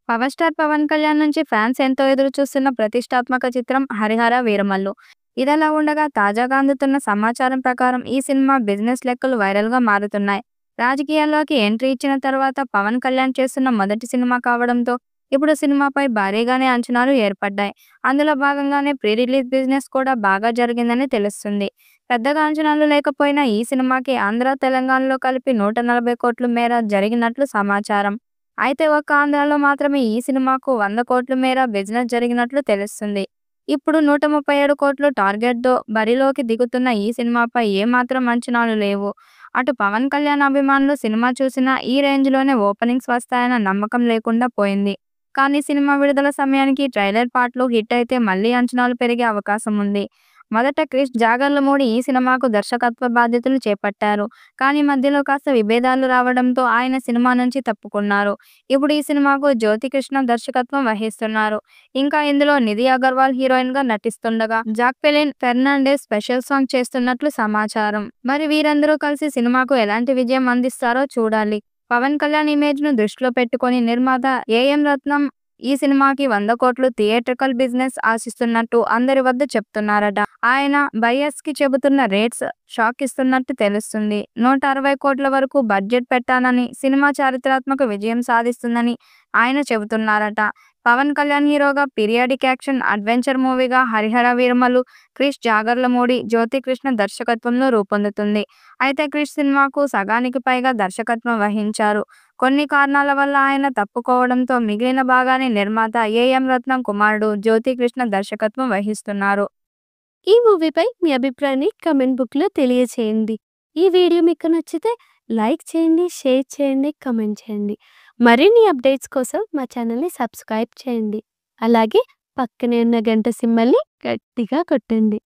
Power star Pawan Kalyan నుంచి fans ఎంతో ఎదురు చూస్తున్న ప్రతిష్టాత్మక చిత్రం 'హరిహర వీరమల్లు'. ఇదిలా ఉండగా తాజాగా అందుతున్న సమాచారం ప్రకారం ఈ సినిమా బిజినెస్ లెక్కలు వైరల్‌గా మారుతున్నాయి. రాజకీయాల్లోకి ఎంట్రీ ఇచ్చిన తర్వాత పవన్ కళ్యాణ్ చేస్తున్న మొదటి సినిమా కావడంతో ఇప్పుడు సినిమాపై భారీగానే అంచనాలు ఏర్పడ్డాయి. అందులో భాగంగానే ప్రీ రిలీజ్ బిజినెస్ కూడా బాగా జరిగిందని తెలుస్తుంది. పెద్దగా అంచనాలు లేకపోయినా ఈ సినిమాకి ఆంధ్ర, తెలంగాణలో కలిపి 140 కోట్ల మేర జరిగినట్లు సమాచారం. అయితే ఒక్క ఆంధ్రాలో మాత్రమే ఈ సినిమాకు 100 కోట్ల మేర బిజినెస్ జరిగినట్లు తెలుస్తుంది. ఇప్పుడు 137 కోట్ల టార్గెట్‌తో బరిలోకి దిగుతున్న ఈ సినిమాపై ఏమాత్రం అంచనాలు లేవు. అటు పవన్ కళ్యాణ్ అభిమానులు సినిమా చూసినా ఈ రేంజ్‌లోనే ఓపెనింగ్స్ వస్తాయన్న నమ్మకం లేకుండా పోయింది. కానీ సినిమా విడుదల సమయానికి ట్రైలర్ పాటలు హిట్ అయితే మళ్లీ అంచనాలు పెరిగే అవకాశం ఉంది. మొదట క్రిష్ జాగర్లమూడి ఈ సినిమాకు దర్శకత్వ బాధ్యతలు చేపట్టారు. కానీ మధ్యలో కాస్త విభేదాలు రావడంతో ఆయన సినిమా నుంచి తప్పుకున్నారు. ఇప్పుడు ఈ సినిమాకు జ్యోతికృష్ణ దర్శకత్వం వహిస్తున్నారు. ఇంకా ఇందులో నిధి అగర్వాల్ హీరోయిన్‌గా నటిస్తుండగా జాక్వెలిన్ ఫెర్నాండెజ్ స్పెషల్ సాంగ్ చేస్తున్నట్లు సమాచారం. మరి వీరందరూ కలిసి సినిమాకు ఎలాంటి విజయం అందిస్తారో చూడాలి. పవన్ కళ్యాణ్ ఇమేజ్‌ను దృష్టిలో పెట్టుకొని నిర్మాత ఏఎం రత్నం ఈ సినిమాకి 100 కోట్లు థియేట్రికల్ బిజినెస్ ఆశిస్తున్నట్టు అందరి వద్ద చెప్తున్నారట. ఆయన బయ్యర్స్‌కి చెబుతున్న రేట్స్ షాక్ ఇస్తున్నట్టు తెలుస్తుంది. 160 కోట్ల వరకు బడ్జెట్ పెట్టానని, సినిమా చారిత్రాత్మక విజయం సాధిస్తుందని ఆయన చెబుతున్నారట. పవన్ కళ్యాణ్ హీరోగా పీరియాడిక్ యాక్షన్ అడ్వెంచర్ మూవీగా 'హరిహర వీరమల్లు' క్రిష్ జాగర్లమూడి, జ్యోతికృష్ణ దర్శకత్వంలో రూపొందుతుంది. అయితే క్రిష్ సినిమాకు సగానికి పైగా దర్శకత్వం వహించారు. కొన్ని కారణాల వల్ల ఆయన తప్పుకోవడంతో మిగిలిన భాగాన్ని నిర్మాత ఏఎం రత్నం కుమారుడు జ్యోతికృష్ణ దర్శకత్వం వహిస్తున్నారు. ఈ మూవీపై మీ అభిప్రాయాన్ని కామెంట్ బుక్‌లో తెలియచేయండి. ఈ వీడియో మీకు నచ్చితే లైక్ చేయండి, షేర్ చేయండి, కామెంట్ చేయండి. మరిన్ని అప్డేట్స్ కోసం మా ఛానల్‌ని సబ్స్క్రైబ్ చేయండి. అలాగే పక్కనే ఉన్న గంట సింబల్‌ని గట్టిగా కొట్టండి.